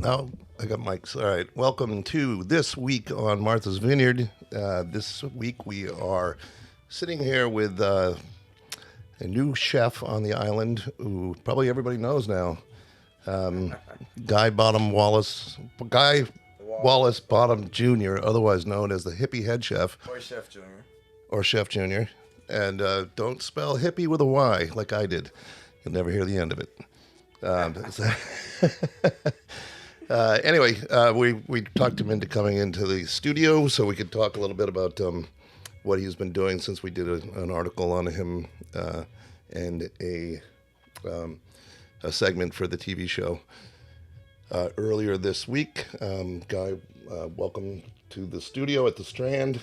Oh, I got mics. All right. Welcome to This Week on Martha's Vineyard. This week we are sitting here with a new chef on the island who probably everybody knows now. Guy Wallace Bottom Jr., otherwise known as the hippie head chef Or Chef Junior. or Chef Jr. And don't spell hippie with a Y like I did. You'll never hear the end of it. Anyway, we talked him into coming into the studio so we could talk a little bit about what he's been doing since we did an article on him and a segment for the TV show earlier this week. Guy, welcome to the studio at the Strand.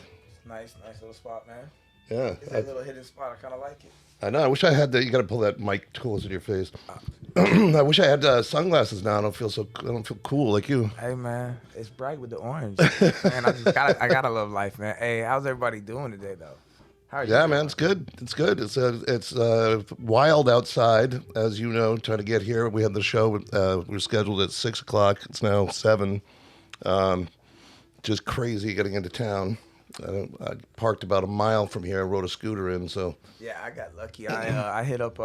Nice little spot, man. Yeah, It's a little hidden spot. I kind of like it. I know. I wish I had that. You got to pull that mic closer to your face. I wish I had sunglasses now. I don't feel cool like you. Hey, man, it's bright with the orange. Man, I gotta love life, man. Hey, how's everybody doing today, though? How are you Yeah, doing? man, it's good. It's good. It's wild outside, as you know. Trying to get here, we had the show. We were scheduled at 6 o'clock. It's now 7. Just crazy getting into town. I parked about a mile from here. I rode a scooter in. So Yeah, I got lucky. I hit up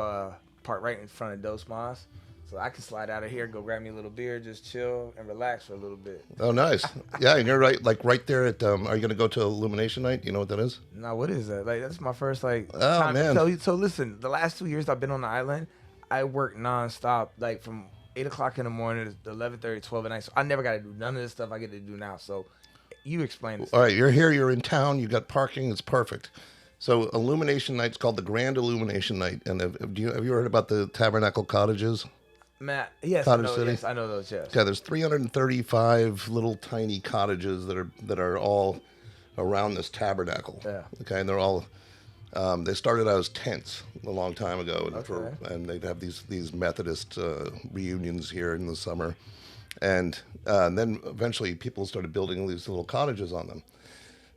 park right in front of Dos Mas, so I can slide out of here, go grab me a little beer, just chill and relax for a little bit. oh, nice. Yeah, and you're right there at. Are you going to go to Illumination Night? You know what that is? Now, what is that? Like, that's my first time. Man. So listen, the last 2 years I've been on the island, I work nonstop, like from 8 o'clock in the morning to 11:30, 12 at night. So I never got to do none of this stuff I get to do now. So you explain this. All right, you're here. You're in town. You got parking. It's perfect. So Illumination Night's called the Grand Illumination Night. And have you heard about the Tabernacle Cottages? Matt, yes, Cottage City? yes, I know those. Yes. Yeah, there's 335 little tiny cottages that are all around this tabernacle. Yeah. Okay, and they're all they started out as tents a long time ago, and, Okay. and they'd have these Methodist reunions here in the summer, and then eventually people started building these little cottages on them.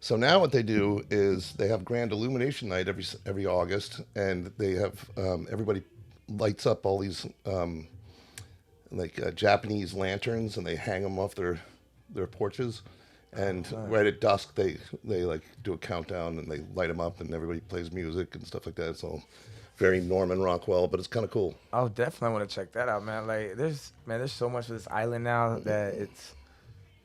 So now what they do is they have Grand Illumination Night every August, and they have everybody lights up all these Japanese lanterns, and they hang them off their porches. And right at dusk, they like do a countdown and they light them up, and everybody plays music and stuff like that. It's all very Norman Rockwell, but it's kind of cool. Oh, definitely want to check that out, man. Like, there's so much of this island now that it's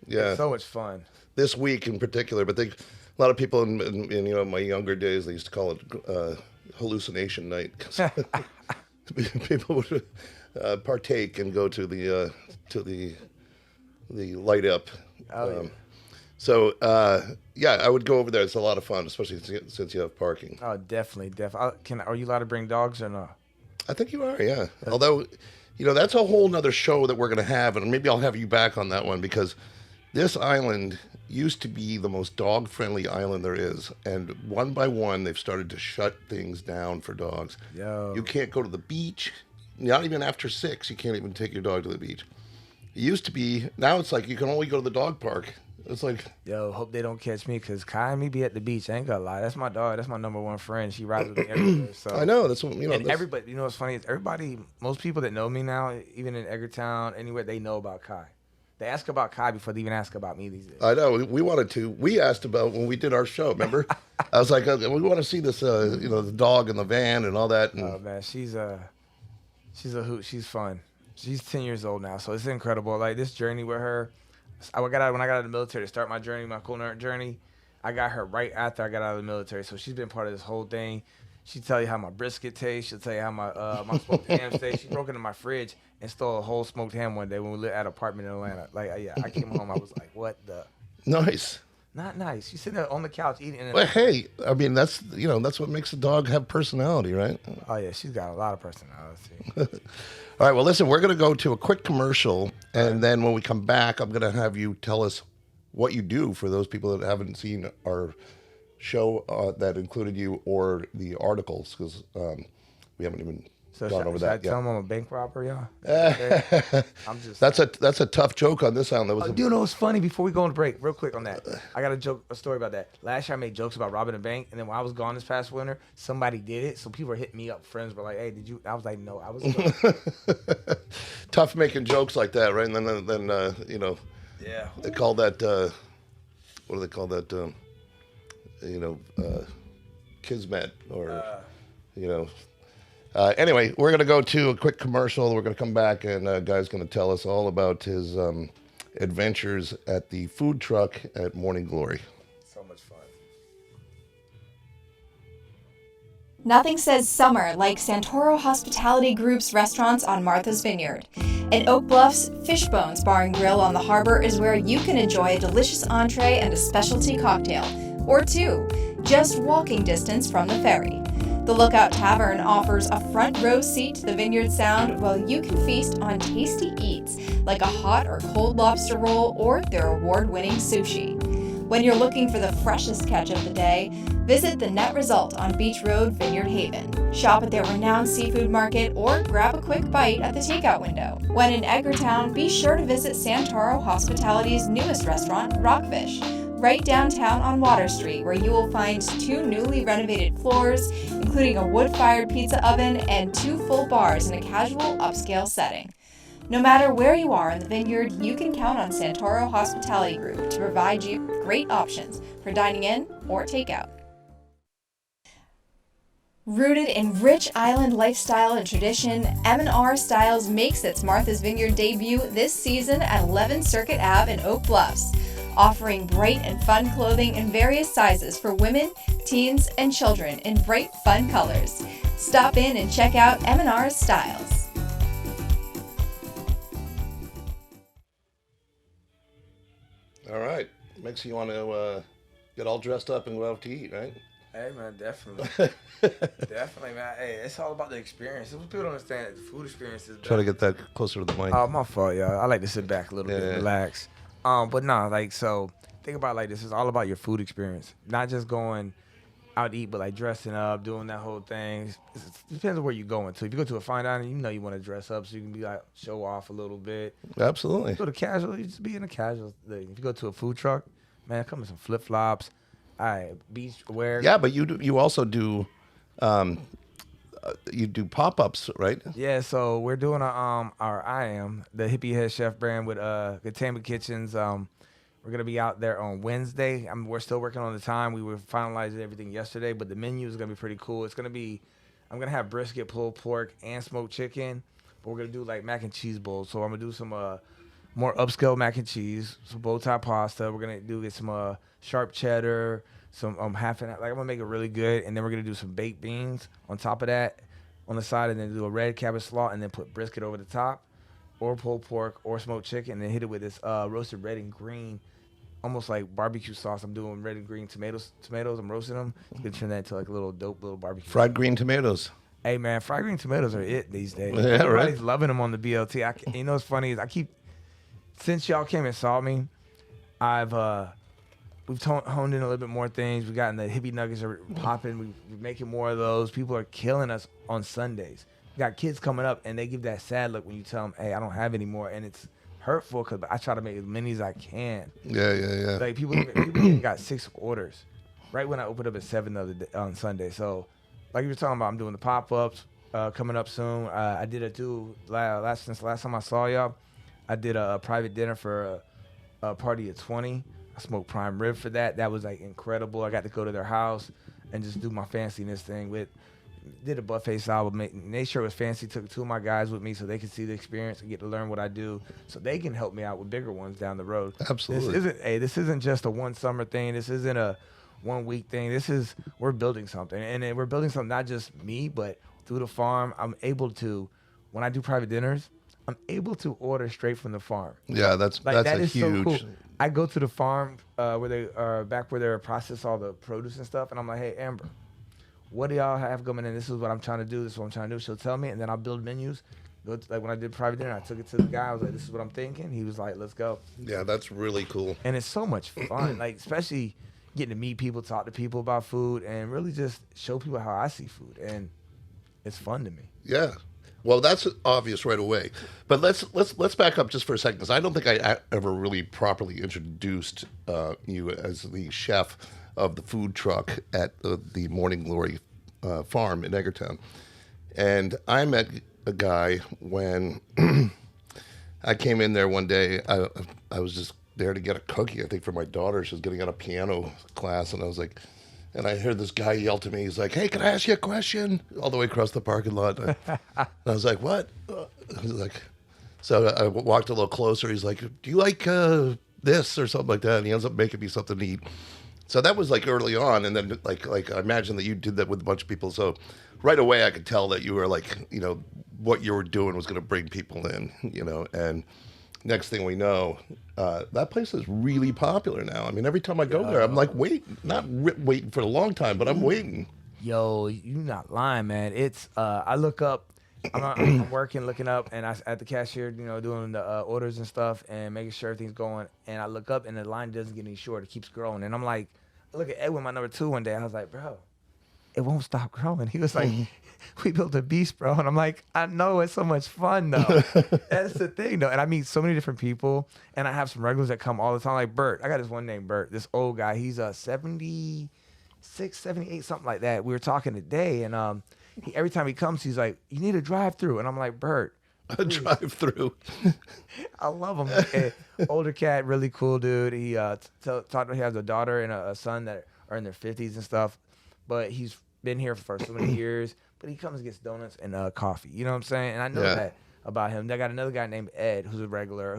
Yeah, so much fun. this week in particular, but a lot of people in my younger days, they used to call it hallucination night 'cause people would partake and go to the light up. Oh, yeah. So yeah, I would go over there. It's a lot of fun, especially since you have parking. Oh, definitely. Are you allowed to bring dogs or no? I think you are, yeah. Although, that's a whole nother show that we're going to have, and maybe I'll have you back on that one because this island used to be the most dog-friendly island there is, and one by one they've started to shut things down for dogs. Yo. You can't go to the beach, not even after 6. You can't even take your dog to the beach. It used to be. Now it's like you can only go to the dog park. It's like, Yo, hope they don't catch me because Kai and me be at the beach. I ain't gonna lie. That's my dog. That's my number one friend. She rides with me everywhere. So I know that's what And that's- everybody, what's funny is most people that know me now, even in Edgartown, anywhere, they know about Kai. They ask about Kai before they even ask about me these days. I know. We wanted to. We asked about when we did our show. Remember? I was like, we want to see this. The dog in the van and all that. And Oh man, she's a hoot. She's fun. She's 10 years old now, so it's incredible. Like this journey with her, when I got out of the military to start my journey, my culinary journey, I got her right after I got out of the military. So she's been part of this whole thing. She'll tell you how my brisket tastes. She'll tell you how my smoked ham tastes. She broke into my fridge and stole a whole smoked ham one day when we lived at an apartment in Atlanta. Like, yeah, I came home, I was like, what the? nice. Not nice. She's sitting there on the couch eating. And Well, hey, I mean that's what makes a dog have personality, right? oh yeah, she's got a lot of personality. All right. Well, listen, we're going to go to a quick commercial, and then when we come back, I'm going to have you tell us what you do for those people that haven't seen our show that included you or the articles, because we haven't even So gone should, over should I that. tell Yeah. them I'm a bank robber, y'all? Okay. I'm just. That's a tough joke on this island. That was Oh, a, do you know what's funny? Before we go on the break, real quick on that, I got a story about that. Last year I made jokes about robbing a bank, and then when I was gone this past winter, somebody did it. So people were hitting me up. Friends were like, "Hey, did you?" I was like, "No, I was." tough making jokes like that, right? And then you know, Yeah. they call that what do they call that? You know, kismet or you know. Anyway, we're going to go to a quick commercial. We're going to come back, and Guy's going to tell us all about his adventures at the food truck at Morning Glory. So much fun. Nothing says summer like Santoro Hospitality Group's restaurants on Martha's Vineyard. At Oak Bluff's Fishbones Bar and Grill on the harbor is where you can enjoy a delicious entree and a specialty cocktail, or two, just walking distance from the ferry. The Lookout Tavern offers a front row seat to the vineyard sound while you can feast on tasty eats like a hot or cold lobster roll or their award-winning sushi. When you're looking for the freshest catch of the day, visit the Net Result on Beach Road, Vineyard Haven. Shop at their renowned seafood market or grab a quick bite at the takeout window. When in Edgartown, be sure to visit Santoro Hospitality's newest restaurant, Rockfish, right downtown on Water Street, where you will find 2 newly renovated floors, including a wood-fired pizza oven and 2 full bars in a casual upscale setting. No matter where you are in the vineyard, you can count on Santoro Hospitality Group to provide you with great options for dining in or takeout. Rooted in rich island lifestyle and tradition, M&R Styles makes its Martha's Vineyard debut this season at 11 Circuit Ave in Oak Bluffs, offering bright and fun clothing in various sizes for women, teens, and children in bright, fun colors. Stop in and check out M&R Styles. All right. Makes you want to get all dressed up and go out to eat, right? Hey man, definitely, definitely, man. Hey, it's all about the experience. People don't understand that the food experience is. Try to get that closer to the mic. Oh, my fault, y'all. I like to sit back a little bit, Yeah. relax. But no, like, so think about it like this. It's all about your food experience, not just going out to eat, but like dressing up, doing that whole thing. It depends on where you're going to. If you go to a fine dining, you know you want to dress up so you can be like show off a little bit. Absolutely. Go to casual, you just be in a casual thing. If you go to a food truck, man, come with some flip flops. All right, beach wear. Yeah, but you also do you do pop-ups, right? Yeah, so we're doing the Hippie Head Chef brand with Katama Kitchens. We're gonna be out there on Wednesday. We're still working on the time. We were finalizing everything yesterday, but the menu is gonna be pretty cool. I'm gonna have brisket, pulled pork, and smoked chicken. But we're gonna do like mac and cheese bowls. So I'm gonna do some more upscale mac and cheese, some bow tie pasta. We're gonna get some sharp cheddar, some I'm gonna make it really good, and then we're gonna do some baked beans on top of that, on the side, and then do a red cabbage slaw, and then put brisket over the top, or pulled pork, or smoked chicken, and then hit it with this roasted red and green, almost like barbecue sauce. I'm doing red and green tomatoes. I'm roasting them. You can turn that into like a little dope little barbecue. Fried green tomatoes. Hey man, fried green tomatoes are it these days. Yeah, Everybody's right. loving them on the BLT. You know what's funny is since y'all came and saw me, we've honed in a little bit more things. We've gotten the hippie nuggets are popping. We're making more of those. People are killing us on Sundays. We got kids coming up and they give that sad look when you tell them, "Hey, I don't have any more," and it's hurtful because I try to make as many as I can. Yeah. Like people even got 6 orders right when I opened up at 7 the other day, on Sunday. So, like you were talking about, I'm doing the pop-ups coming up soon. I did since last time I saw y'all. I did a private dinner for a party of 20. I smoked prime rib for that. That was like incredible. I got to go to their house and just do my fanciness thing did a buffet style. Made sure it was fancy. Took 2 of my guys with me so they could see the experience and get to learn what I do, so they can help me out with bigger ones down the road. Absolutely. This isn't just a one summer thing. This isn't a 1 week thing. We're building something, and we're building something not just me, but through the farm. I'm able to, when I do private dinners, I'm able to order straight from the farm. Yeah, that's That a is huge. so cool. I go to the farm where they are where they process all the produce and stuff, and I'm like, "Hey, Amber, what do y'all have coming in? This is what I'm trying to do. This is what I'm trying to do." She'll tell me, and then I'll build menus. Like when I did private dinner, I took it to the guy. I was like, "This is what I'm thinking." He was like, "Let's go." Yeah, that's really cool. And it's so much fun, like especially getting to meet people, talk to people about food, and really just show people how I see food. And it's fun to me. Yeah. Well, that's obvious right away. But let's back up just for a second, because I don't think I ever really properly introduced you as the chef of the food truck at the Morning Glory farm in Eggertown. And I met a guy when I came in there one day. I was just there to get a cookie, I think, for my daughter. She was getting out of piano class, and I was like, and I heard this guy yell to me. He's like, "Hey, can I ask you a question?" All the way across the parking lot. And I was like, "What?" He's like, so I walked a little closer. He's like, "Do you like this or something like that?" And he ends up making me something to eat. So that was like early on, and then like I imagine that you did that with a bunch of people. So right away, I could tell that you were like, what you were doing was going to bring people in, and next thing we know, that place is really popular now. I mean, every time I go there, I'm like, waiting for a long time, but I'm waiting. Yo, you not lying, man. It's I look up, I'm working, looking up, and I at the cashier, doing the orders and stuff, and making sure everything's going. And I look up, and the line doesn't get any shorter; it keeps growing. And I'm like, I look at Edwin, my number 2, one day. I was like, bro, it won't stop growing. He was like, we built a beast, bro. And I'm like, I know, it's so much fun, though. That's the thing, though. And I meet so many different people, and I have some regulars that come all the time, like Bert. I got this one named Bert, this old guy. He's 76, 78, something like that. We were talking today, and every time he comes, he's like, you need a drive-through. And I'm like, Bert, A drive-through. I love him. Older cat, really cool dude. He talked. He has a daughter and a son that are in their 50s and stuff, but he's been here for so many years. But he comes and gets donuts and coffee. You know what I'm saying? And I know that about him. I got another guy named Ed, who's a regular,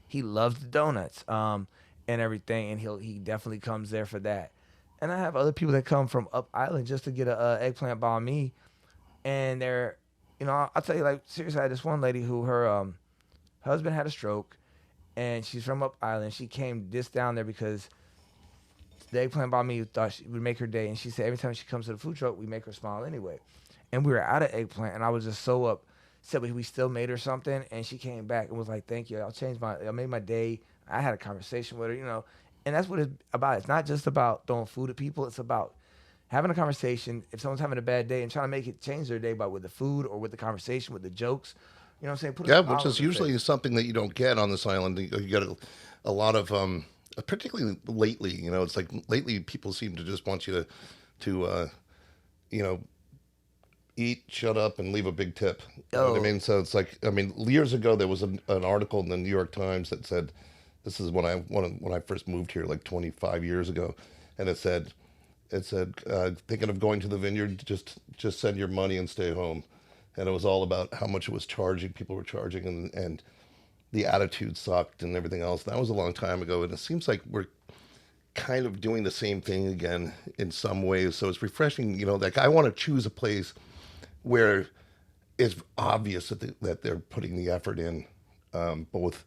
he loves the donuts and everything, and he definitely comes there for that. And I have other people that come from up island just to get a eggplant banh mi, and they're, I'll tell you, like, seriously, I had this one lady who her husband had a stroke, and she's from up island. She came just down there because the eggplant banh mi thought she would make her day, and she said every time she comes to the food truck, we make her smile anyway. And we were out of eggplant, and I was just so upset, but we still made her something, and she came back and was like, "Thank you, I made my day." I had a conversation with her, and that's what it's about. It's not just about throwing food at people. It's about having a conversation. If someone's having a bad day, and trying to make it change their day with the food or with the conversation, with the jokes, you know what I'm saying? Yeah, which is usually something that you don't get on this island. You get a lot of, particularly lately. It's like lately people seem to just want you to eat, shut up, and leave a big tip. You know what I mean? So it's like, years ago there was an article in the New York Times that said, this is when I first moved here, like 25 years ago, and it said, thinking of going to the vineyard, just send your money and stay home. And it was all about how much it was charging. People were charging, and the attitude sucked and everything else. That was a long time ago, and it seems like we're kind of doing the same thing again in some ways. So it's refreshing, like I want to choose a place where it's obvious that they're putting the effort in, both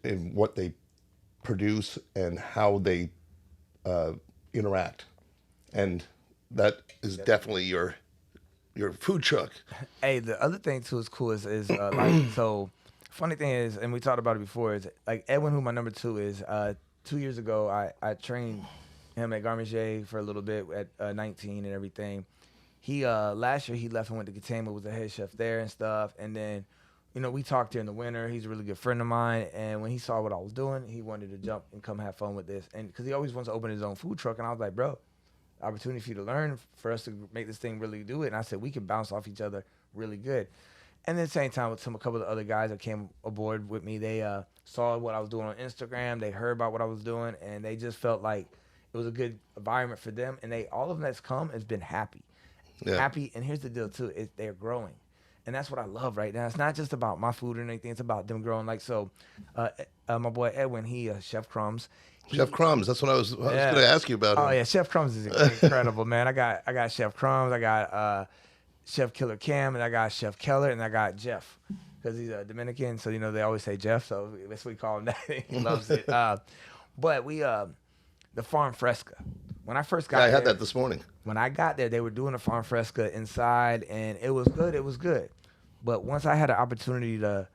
in what they produce and how they interact. And that is definitely your food truck. Hey, the other thing too is cool is like, so funny thing is, and we talked about it before, is like Edwin, who my number 2 is, 2 years ago I trained him at Garmiger for a little bit at 19 and everything. He last year he left and went to Katama, was the head chef there and stuff, and then we talked here in the winter. He's a really good friend of mine, and when he saw what I was doing, he wanted to jump and come have fun with this, and because he always wants to open his own food truck, and I was like, bro, opportunity for you to learn, for us to make this thing really do it. And I said, we can bounce off each other really good. And then same time with a couple of the other guys that came aboard with me, they saw what I was doing on Instagram, they heard about what I was doing, and they just felt like it was a good environment for them. And all of them that's come has been happy. Yeah. Happy, and here's the deal too, is they're growing. And that's what I love right now. It's not just about my food or anything, it's about them growing. Like, so my boy Edwin, he Chef Crumbs. Chef Crumbs, that's what I was going to ask you about. Oh yeah, Chef Crumbs is incredible, man. I got Chef Crumbs, I got Chef Killer Cam, and I got Chef Keller, and I got Jeff, because he's a Dominican, so they always say Jeff, so that's what we call him. That he loves it. But we the Farm Fresca. When I first got there, I had that this morning. When I got there, they were doing a Farm Fresca inside, and it was good. It was good. But once I had an opportunity to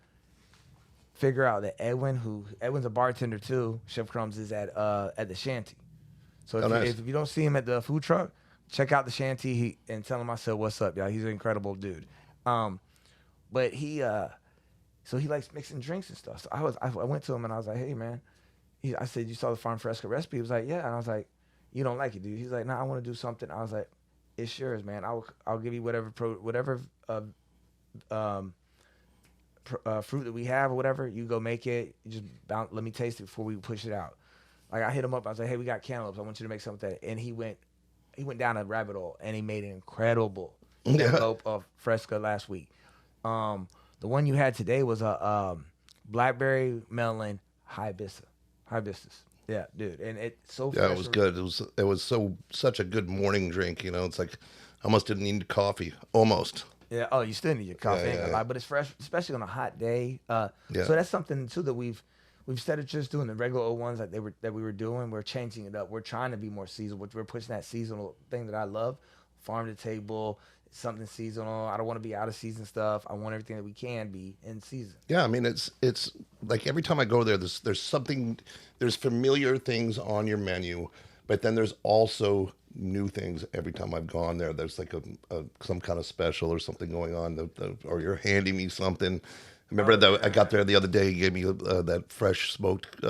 figure out that Edwin's a bartender too. Chef Crumbs is at the Shanty. So if you don't see him at the food truck, check out the Shanty and tell him I said what's up, y'all. He's an incredible dude. But so he likes mixing drinks and stuff. So I went to him and I was like, hey man, I said, you saw the Farm Fresca recipe? He was like, yeah. And I was like, you don't like it, dude? He's like, nah, I want to do something. I was like, it's yours, man. I'll give you whatever fruit that we have or whatever. You go make it. You just let me taste it before we push it out. Like I hit him up. I was like, hey, we got cantaloupes. I want you to make something with that. And he went down a rabbit hole and he made an incredible cantaloupe of Fresca last week. The one you had today was a blackberry melon hibiscus. Yeah, dude, and it's so fresh. Yeah, it was good. It was such a good morning drink. You know, it's like I almost didn't need coffee. Almost. Yeah. Oh, you still need your coffee, Yeah, ain't gonna lie, but it's fresh, especially on a hot day. So that's something too that we've instead of just doing the regular old ones that we were doing, we're changing it up. We're trying to be more seasonal. We're pushing that seasonal thing that I love, farm to table. Something seasonal. I don't want to be out of season stuff. I want everything that we can be in season. Yeah, I mean it's like every time I go there, there's familiar things on your menu, but then there's also new things every time I've gone there. There's like some kind of special or something going on, or you're handing me something. I remember I got there the other day. He gave me that fresh smoked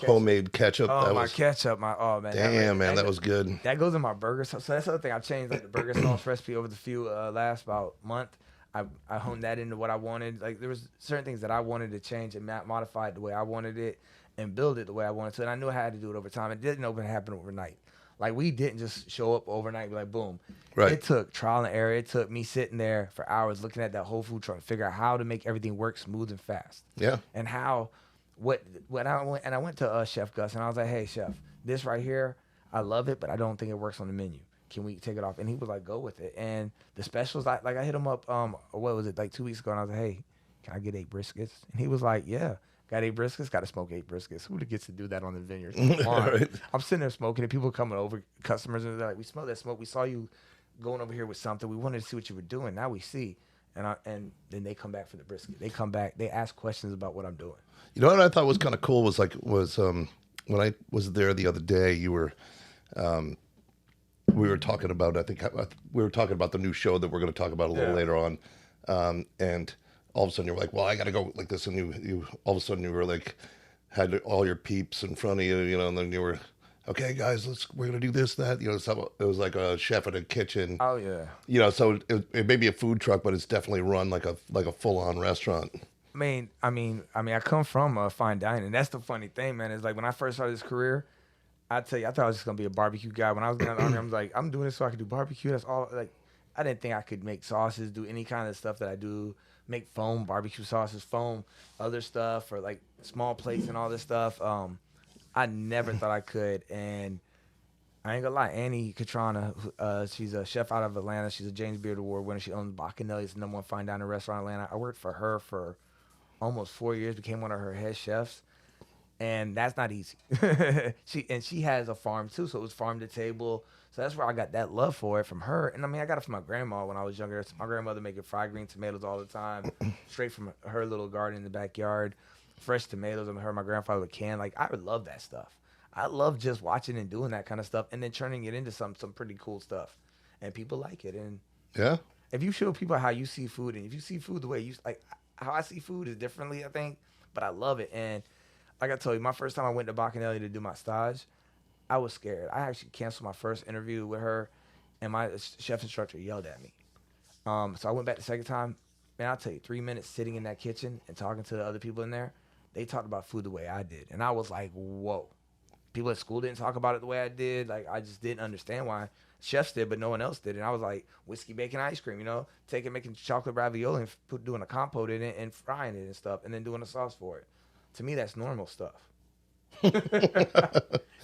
homemade ketchup. Oh, ketchup. Man. Damn, man, that was good. That goes in my burger. So that's the other thing. I've changed like the burger sauce recipe over the last about month. I honed that into what I wanted. Like there was certain things that I wanted to change and modify it the way I wanted it and build it the way I wanted to. And I knew I had to do it over time. It didn't happen overnight. Like we didn't just show up overnight and be like, boom. Right. It took trial and error. It took me sitting there for hours looking at that whole food truck, figure out how to make everything work smooth and fast. Yeah. And how I went to Chef Gus and I was like, hey chef, this right here, I love it, but I don't think it works on the menu. Can we take it off? And he was like, go with it. And the specials, I hit him up, what was it, like 2 weeks ago, and I was like, hey, can I get 8 briskets? And he was like, yeah, got 8 briskets, got to smoke 8 briskets. Who gets to do that on the vineyard? Right. I'm sitting there smoking, and people coming over, customers, and they're like, we smell that smoke. We saw you going over here with something. We wanted to see what you were doing. Now we see. And then they come back for the brisket. They come back. They ask questions about what I'm doing. You know what I thought was kind of cool was when I was there the other day, we were talking about, I think we were talking about the new show that we're going to talk about a little later on. And all of a sudden you were like, well, I got to go like this. And you all of a sudden you were like, had all your peeps in front of you, you know, and then you were, okay, guys, we're going to do this, that, you know, so it was like a chef in a kitchen. Oh yeah. You know, so it may be a food truck, but it's definitely run like a full on restaurant. I mean, I come from fine dining. That's the funny thing, man. Is like when I first started this career, I tell you, I thought I was just gonna be a barbecue guy. When I was in the army, I was like, I'm doing this so I can do barbecue. That's all. Like, I didn't think I could make sauces, do any kind of stuff that I do, make foam barbecue sauces, foam other stuff, or like small plates and all this stuff. I never thought I could, and I ain't gonna lie, Annie Catrana, she's a chef out of Atlanta. She's a James Beard Award winner. She owns Bacchanali. It's the #1 fine dining restaurant in Atlanta. I worked for her for almost 4 years, became one of her head chefs, and that's not easy. She has a farm too, so it was farm to table. So that's where I got that love for it from her. And I mean, I got it from my grandma when I was younger. My grandmother making fried green tomatoes all the time, straight from her little garden in the backyard. Fresh tomatoes. I heard my grandfather would can. Like, I would love that stuff. I love just watching and doing that kind of stuff, and then turning it into some pretty cool stuff, and people like it. And Yeah. if you show people how you see food, and if you see food the way you like, how I see food is differently, I think, but I love it. And like I told you, my first time I went to Bacchanali to do my stage, I was scared. I actually canceled my first interview with her, and my chef instructor yelled at me. So I went back the second time. Man, I'll tell you, 3 minutes sitting in that kitchen and talking to the other people in there, they talked about food the way I did. And I was like, whoa. People at school didn't talk about it the way I did. Like, I just didn't understand why. Chefs did, but no one else did. And I was like, whiskey, bacon, ice cream, you know, making chocolate ravioli and doing a compote in it and frying it and stuff, and then doing a sauce for it. To me, that's normal stuff.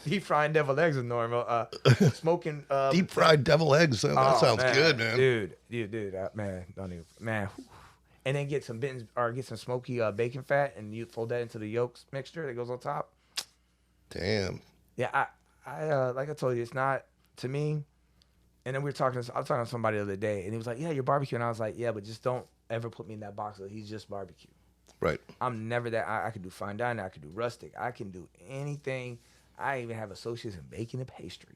Deep frying devil eggs is normal. Smoking Deep fried devil eggs. That sounds man, good, man. Dude, man, don't even, man. And then get some smoky bacon fat, and you fold that into the yolks mixture that goes on top. Damn. Yeah, I like I told you, it's not to me. And then I was talking to somebody the other day, and he was like, "Yeah, you're barbecue," and I was like, "Yeah, but just don't ever put me in that box of he's just barbecue." Right. I'm never that. I could do fine dining. I could do rustic. I can do anything. I even have associates in baking and pastry.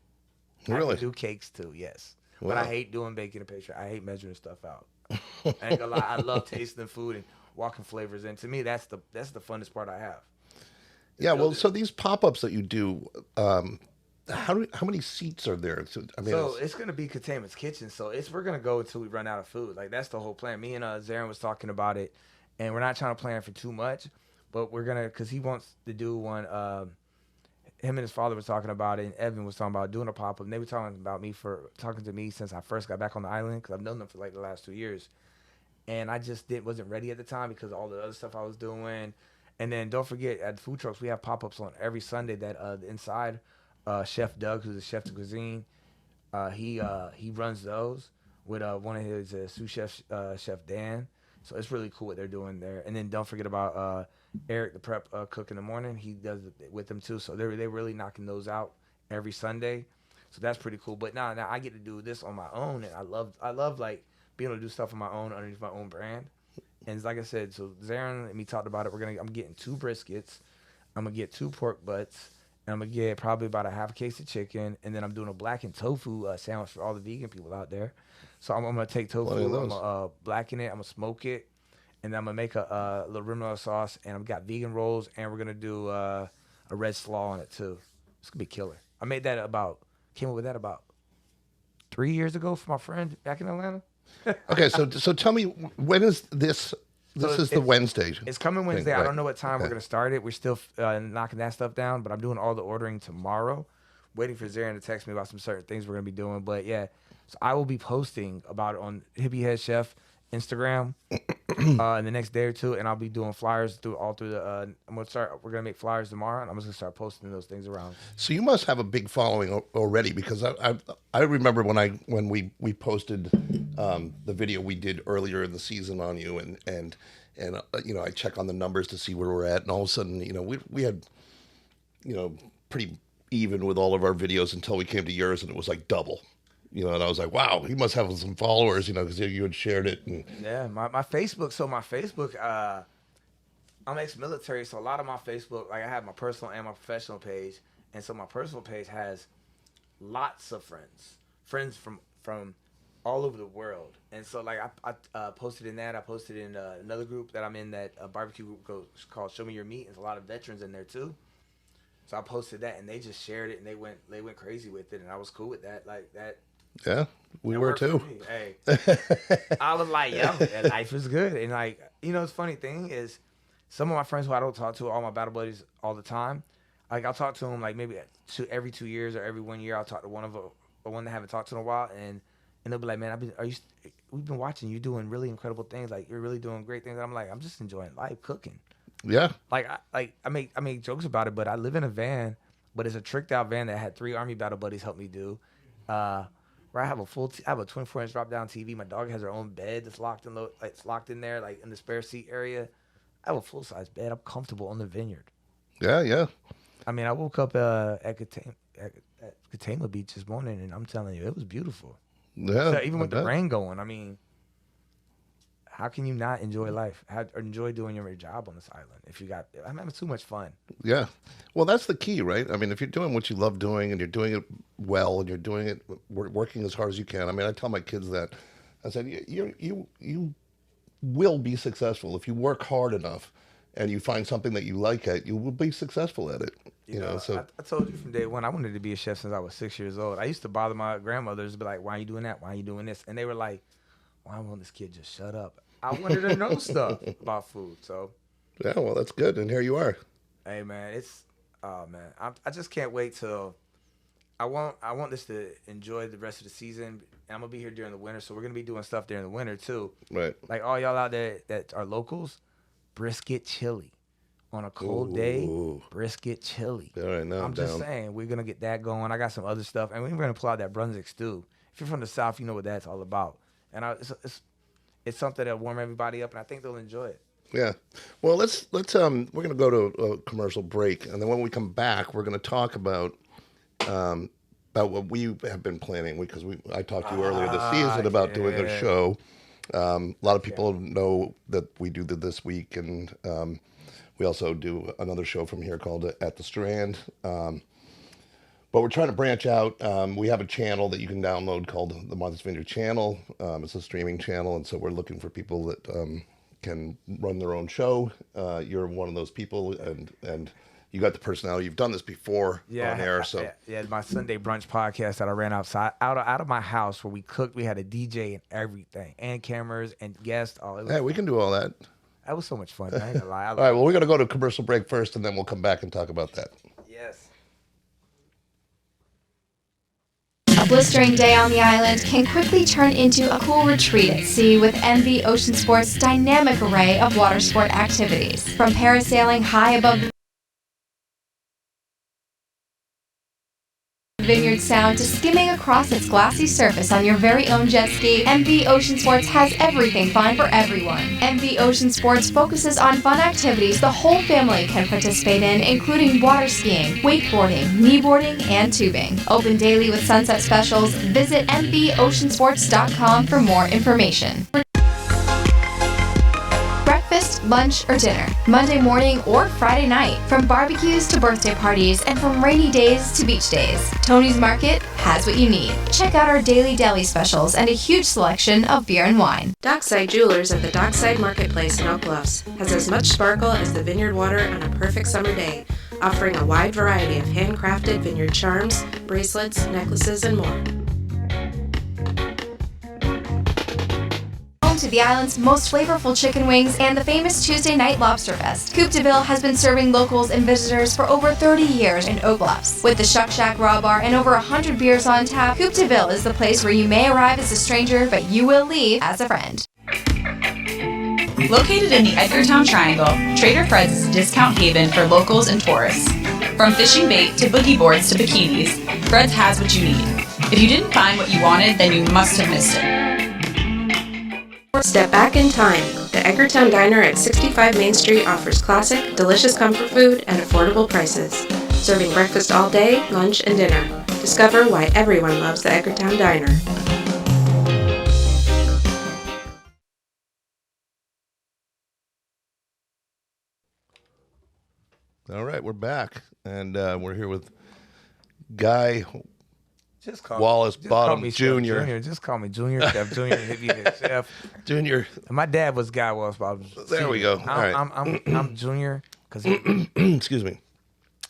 I Really? can do cakes too, yes. But I Wow. hate doing baking and pastry. I hate measuring stuff out. I ain't gonna lie. I love tasting food and walking flavors in. To me, that's the funnest part I have. Is Yeah. Well, building so it. these pop-ups that you do, how many seats are there? So, I mean, So it's gonna be Containment's Kitchen. So we're gonna go until we run out of food. Like that's the whole plan. Me and Zarin was talking about it, and we're not trying to plan for too much, but we're gonna because he wants to do one. Him and his father was talking about it, and Evan was talking about doing a pop up. And they were talking to me since I first got back on the island because I've known them for like the last 2 years, and I just wasn't ready at the time because of all the other stuff I was doing. And then don't forget at food trucks we have pop ups on every Sunday that inside Chef Doug, who's a chef de cuisine, he runs those with one of his sous chef Chef Dan. So it's really cool what they're doing there. And then don't forget about Eric, the prep cook in the morning. He does it with them too. So they're really knocking those out every Sunday. So that's pretty cool. But now I get to do this on my own, and I love like being able to do stuff on my own underneath my own brand. And it's like I said, so Zarin and me talked about it. I'm getting 2 briskets, I'm gonna get 2 pork butts, and I'm gonna get probably about a half a case of chicken, and then I'm doing a blackened tofu sandwich for all the vegan people out there. So I'm gonna take tofu, Plenty of I'm those. gonna blacken it, I'm gonna smoke it, and then I'm gonna make a little remoulade sauce, and I've got vegan rolls, and we're gonna do a red slaw on it too. It's gonna be killer. I made that came up with that about 3 years ago for my friend back in Atlanta. okay. So tell me, when is this? This So is the Wednesday. It's coming Wednesday. I right. don't know what time we're Okay. gonna start it. We're still knocking that stuff down, but I'm doing all the ordering tomorrow. Waiting for Zarin to text me about some certain things we're gonna be doing. But yeah, so I will be posting about it on Hippie Head Chef Instagram in the next day or two, and I'll be doing flyers through the. We're gonna make flyers tomorrow, and I'm just gonna start posting those things around. So you must have a big following already, because I remember when we posted the video we did earlier in the season on you, and I check on the numbers to see where we're at, and all of a sudden we had pretty even with all of our videos until we came to yours, and it was like double. And I was like, wow, he must have some followers, because you had shared it. And Yeah, my Facebook. So my Facebook, I'm ex-military, so a lot of my Facebook, like I have my personal and my professional page, and so my personal page has lots of friends from all over the world, and so like I posted in that. I posted in another group that I'm in, that barbecue group called Show Me Your Meat. There's a lot of veterans in there too. So I posted that, and they just shared it, and they went crazy with it, and I was cool with that. Like that. yeah, we That were worked for too. me. Hey, I was like, yo, life is good. And like, the funny thing is, some of my friends who I don't talk to, all my battle buddies all the time, like I'll talk to them like maybe every 2 years or every 1 year. I'll talk to one that I haven't talked to in a while, and they'll be like, man, we've been watching you doing really incredible things. Like you're really doing great things. And I'm like, I'm just enjoying life, cooking. Yeah, Like I make jokes about it, but I live in a van, but it's a tricked out van that had 3 Army battle buddies help me do. Where I have a I have a 24-inch drop down TV. My dog has her own bed that's locked in there, like in the spare seat area. I have a full size bed. I'm comfortable on the vineyard. yeah. I mean, I woke up at Katama Beach this morning, and I'm telling you, it was beautiful. Yeah, So even I with the bet. rain going, I mean, how can you not enjoy life? Or enjoy doing your job on this island? I'm having too much fun. Yeah. Well, that's the key, right? I mean, if you're doing what you love doing and you're doing it well and you're doing it, working as hard as you can. I mean, I tell my kids that. I said, you will be successful if you work hard enough and you find something that you like at. You will be successful at it. So I told you from day one, I wanted to be a chef since I was 6 years old. I used to bother my grandmothers, be like, why are you doing that? Why are you doing this? And they were like, why won't this kid just shut up? I wanted to know stuff about food. So, yeah, well, that's good. And here you are. hey, man, I just can't wait till I want this to enjoy the rest of the season. And I'm going to be here during the winter. So we're going to be doing stuff during the winter too. Right. Like all y'all out there that are locals, brisket chili. On a cold day, Ooh. brisket chili. All right, now I'm just down. saying, we're going to get that going. I got some other stuff. And we're going to pull out that Brunswick stew. If you're from the South, you know what that's all about. And it's something that'll warm everybody up, and I think they'll enjoy it. Yeah. Well, let's we're going to go to a commercial break, and then when we come back, we're going to talk about what we have been planning, because I talked to you earlier this season about doing a show. A lot of people know that we do This Week, and we also do another show from here called At the Strand. But we're trying to branch out. We have a channel that you can download called the Martha's Vineyard Channel. It's a streaming channel, and so we're looking for people that can run their own show. You're one of those people, and you got the personality. You've done this before on air, so yeah, my Sunday brunch podcast that I ran outside out of my house where we cooked. We had a DJ and everything, and cameras and guests. Hey, we can do all that. That was so much fun. I ain't gonna lie. All right, well, we're gonna go to a commercial break first, and then we'll come back and talk about that. Yes. A blistering day on the island can quickly turn into a cool retreat at sea with MV Ocean Sports' dynamic array of water sport activities. From parasailing high above the Vineyard Sound to skimming across its glassy surface on your very own jet ski, MV Ocean Sports has everything fun for everyone. MV Ocean Sports focuses on fun activities the whole family can participate in, including water skiing, wakeboarding, kneeboarding, and tubing. Open daily with sunset specials. Visit mvoceansports.com for more information. Breakfast, lunch, or dinner, Monday morning or Friday night, from barbecues to birthday parties, and from rainy days to beach days, Tony's Market has what you need. Check out our daily deli specials and a huge selection of beer and wine. Dockside Jewelers at the Dockside Marketplace in Oak Bluffs has as much sparkle as the vineyard water on a perfect summer day, offering a wide variety of handcrafted vineyard charms, bracelets, necklaces, and more. To the island's most flavorful chicken wings and the famous Tuesday Night Lobster Fest. Coupe de Ville has been serving locals and visitors for over 30 years in Oak Bluffs. With the Shuck Shack Raw Bar and over 100 beers on tap, Coupe de Ville is the place where you may arrive as a stranger, but you will leave as a friend. Located in the Edgartown Triangle, Trader Fred's is a discount haven for locals and tourists. From fishing bait to boogie boards to bikinis, Fred's has what you need. If you didn't find what you wanted, then you must have missed it. Step back in time. The Edgartown Diner at 65 Main Street offers classic, delicious comfort food at affordable prices. Serving breakfast all day, lunch, and dinner. Discover why everyone loves the Edgartown Diner. All right, we're back, and we're here with Guy Just call Wallace me, Bottom Chef Jr. Just call me Junior. Chef Junior. Hit me the chef. Junior. And my dad was Guy Wallace Bottom. There we go. All right. I'm Junior because Excuse me.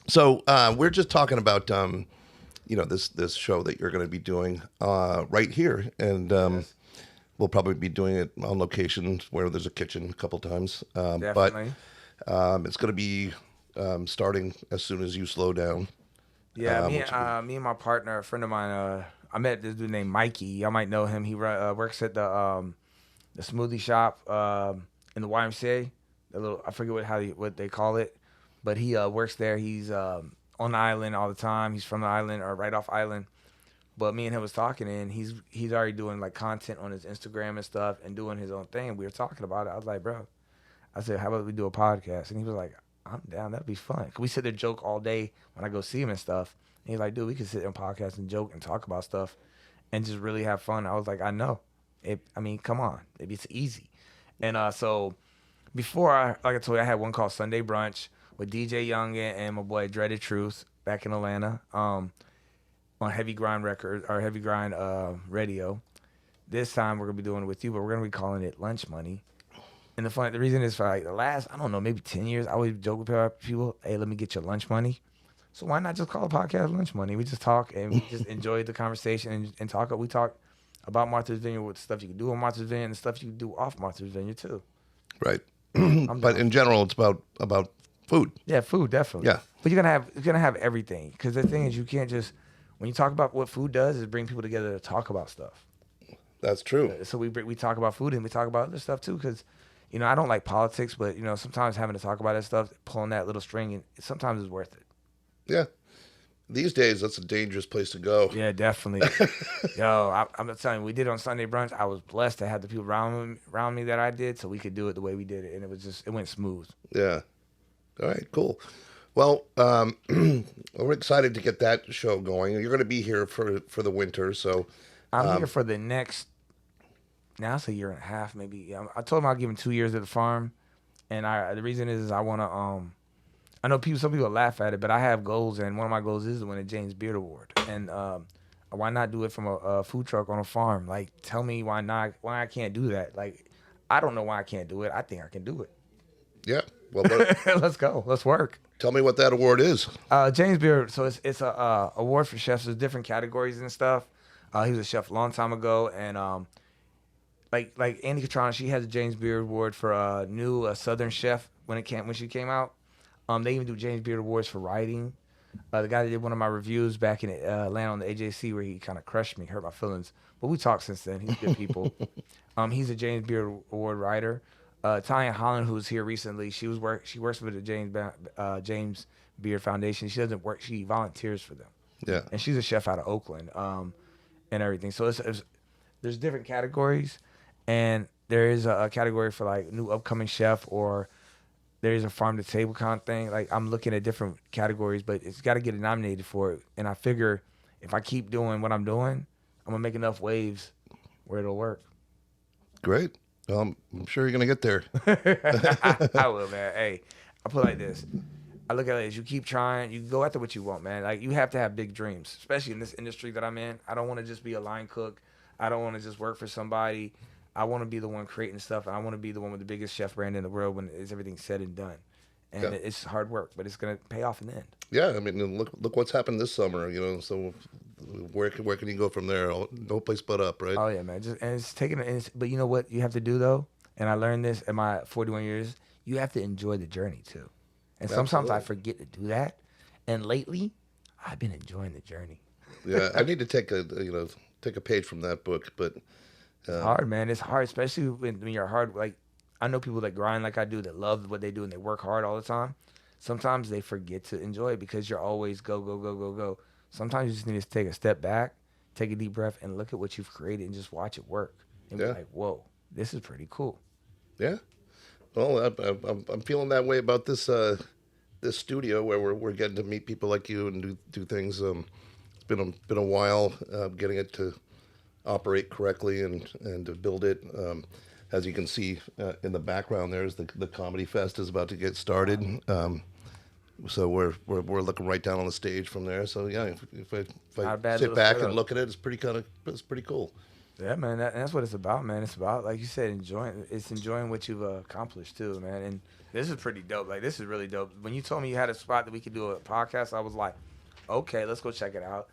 So we're just talking about this show that you're going to be doing right here, and we'll probably be doing it on location where there's a kitchen a couple times. definitely. But it's going to be starting as soon as you slow down. Yeah, me and my partner, a friend of mine, I met this dude named Mikey. Y'all might know him. He works at the smoothie shop in the YMCA. I forget what they call it, but he works there. He's on the island all the time. He's from the island or right off island. But me and him was talking, and he's already doing like content on his Instagram and stuff, and doing his own thing. We were talking about it. I was like, bro, I said, how about we do a podcast? And he was like, I'm down. That'd be fun. Cause we sit there joke all day when I go see him and stuff. And he's like, dude, we can sit there and podcast and joke and talk about stuff and just really have fun. I was like, I know. Come on. It's easy. And so before like I told you, I had one called Sunday Brunch with DJ Youngin and my boy Dreaded Truth back in Atlanta on Heavy Grind Records or Heavy Grind Radio. This time we're gonna be doing it with you, but we're gonna be calling it Lunch Money. And the reason is for like the last, I don't know, maybe 10 years, I always joke with people, hey, let me get your lunch money. So why not just call the podcast Lunch Money? We just talk and we just enjoy the conversation and talk. We talk about Martha's Vineyard, with stuff you can do on Martha's Vineyard and stuff you can do off Martha's Vineyard too. Right. But in general, it's about food. Yeah, food, definitely. Yeah. But you're gonna have everything. Because the thing is, you can't just, when you talk about what food does, is bring people together to talk about stuff. That's true. So we talk about food and we talk about other stuff too, because I don't like politics, but sometimes having to talk about that stuff, pulling that little string, and sometimes it's worth it. Yeah. These days, that's a dangerous place to go. Yeah, definitely. Yo, I'm telling you, we did it on Sunday Brunch. I was blessed to have the people around me that I did, so we could do it the way we did it, and it went smooth. Yeah. All right, cool. Well, we're excited to get that show going. You're going to be here for the winter, so I'm here for the next. Now it's a year and a half, maybe. I told him I'll give him 2 years at the farm, and the reason is I want to I know some people laugh at it, but I have goals, and one of my goals is to win a James Beard Award. And why not do it from a food truck on a farm? Like, tell me why not? Why I can't do that? Like, I don't know why I can't do it. I think I can do it. Yeah. Well, Let's go. Let's work. tell me what that award is. James Beard. So it's a award for chefs. There's different categories and stuff. He was a chef a long time ago, and like Andy Catrona, she has a James Beard Award for a new Southern chef when she came out. They even do James Beard Awards for writing. The guy that did one of my reviews back in Atlanta on the AJC, where he kind of crushed me, hurt my feelings. But we talked since then. He's good people. He's a James Beard Award writer. Tanya Holland, who's here recently, she works with the James Beard Foundation. She doesn't work; she volunteers for them. Yeah. And she's a chef out of Oakland, and everything. So there's different categories, and there is a category for like new upcoming chef, or there is a farm to table kind of thing. Like, I'm looking at different categories, but it's got to get nominated for it. And I figure if I keep doing what I'm doing, I'm gonna make enough waves where it'll work. Great. I'm sure you're gonna get there. I will, man. Hey, I put it like this. I look at it as you keep trying, you go after what you want, man. Like, you have to have big dreams, especially in this industry that I'm in. I don't want to just be a line cook. I don't want to just work for somebody. I want to be the one creating stuff, and I want to be the one with the biggest chef brand in the world when everything's said and done. And it's hard work, but it's gonna pay off in the end. Yeah, I mean, look what's happened this summer. So where can you go from there? No place but up, right? Oh yeah, man. But you know what you have to do though, and I learned this in my 41 years. You have to enjoy the journey too. And sometimes I forget to do that. And lately, I've been enjoying the journey. Yeah, I need to take a page from that book, but it's hard, man. It's hard, especially when you're hard. Like, I know people that grind like I do, that love what they do, and they work hard all the time. Sometimes they forget to enjoy it because you're always go, go, go, go, go. Sometimes you just need to take a step back, take a deep breath, and look at what you've created and just watch it work. And be like, whoa, this is pretty cool. Yeah. Well, I'm feeling that way about this studio where we're getting to meet people like you and do things. It's been a while getting it to operate correctly and to build it. As you can see in the background, there's the Comedy Fest is about to get started. So we're looking right down on the stage from there. So yeah, if I sit back and look at it, it's pretty cool. Yeah, man, that's what it's about, man. It's about, like you said, enjoying what you've accomplished too, man. And this is pretty dope. Like, this is really dope. When you told me you had a spot that we could do a podcast, I was like, okay, let's go check it out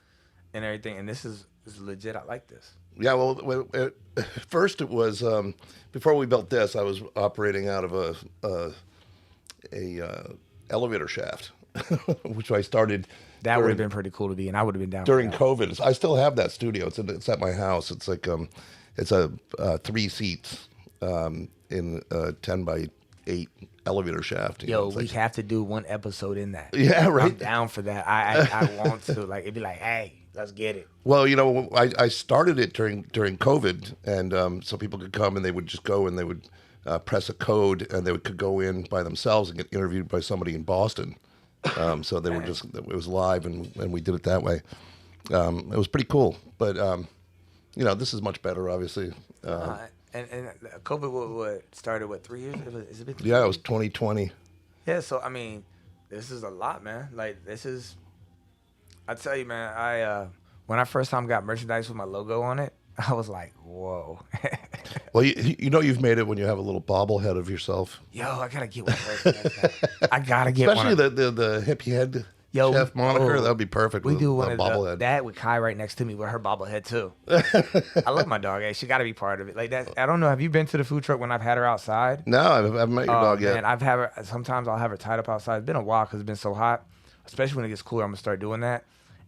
and everything. And this is legit. I like this. Yeah, well, first it was before we built this, I was operating out of a elevator shaft, which I started. That would have been pretty cool to be, and I would have been down during COVID. I still have that studio. It's at my house. It's like it's a 3 seats in a 10 by 8 elevator shaft. Yo, we have to do one episode in that. Yeah, right. I'm down for that. I want to. Like, it'd be like, hey, let's get it. Well, I started it during COVID, and so people could come and they would just go and they would press a code and they could go in by themselves and get interviewed by somebody in Boston. So they were it was live and we did it that way. It was pretty cool, but this is much better, obviously. And COVID started 3 years? Is it been 3 Yeah, years? it was 2020. Yeah, so I mean, this is a lot, man. Like, I tell you, man, when I first time got merchandise with my logo on it, I was like, whoa. Well, you've made it when you have a little bobblehead of yourself. Yo, I gotta get one of those. I gotta get Especially one. Especially the hippie head chef moniker. That would be perfect. We do one of bobblehead. That with Kai right next to me with her bobblehead too. I love my dog. Hey, she got to be part of it. Like that. I don't know. Have you been to the food truck when I've had her outside? No, I haven't met your dog yet. Man, I've had her. Sometimes I'll have her tied up outside. It's been a while because it's been so hot. Especially when it gets cooler, I'm gonna start doing that.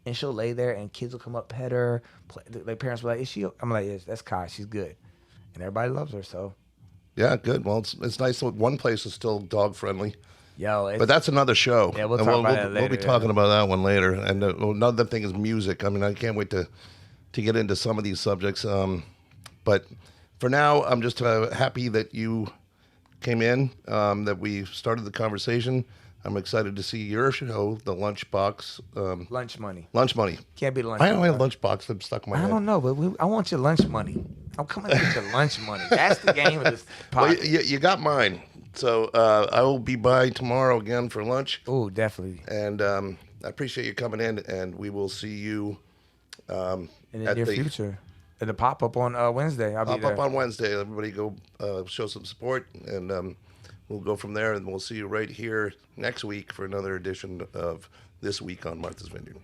And she'll lay there, and kids will come up, pet her. Their parents will be like, "Is she?" I'm like, "Yes, that's Kai. She's good," and everybody loves her. So. Yeah, good. Well, it's nice that one place is still dog friendly. Yo, but that's another show. Yeah, we'll talk about that later. We'll be talking about that one later. And another thing is music. I mean, I can't wait to get into some of these subjects. But for now, I'm just happy that you came in, that we started the conversation. I'm excited to see your show, The Lunchbox. Lunch Money. Lunch Money. Can't be lunch. I don't have Lunchbox. I'm stuck in my head. I don't know, but I want your lunch money. I'm coming to get your lunch money. That's the game of this podcast. Well, you got mine. So I will be by tomorrow again for lunch, Ooh, definitely. and I appreciate you coming in, and we will see you In the at near the future. And the pop up on Wednesday. I'll be pop there. up on Wednesday. Everybody go show some support, and we'll go from there, and we'll see you right here next week for another edition of This Week on Martha's Vineyard.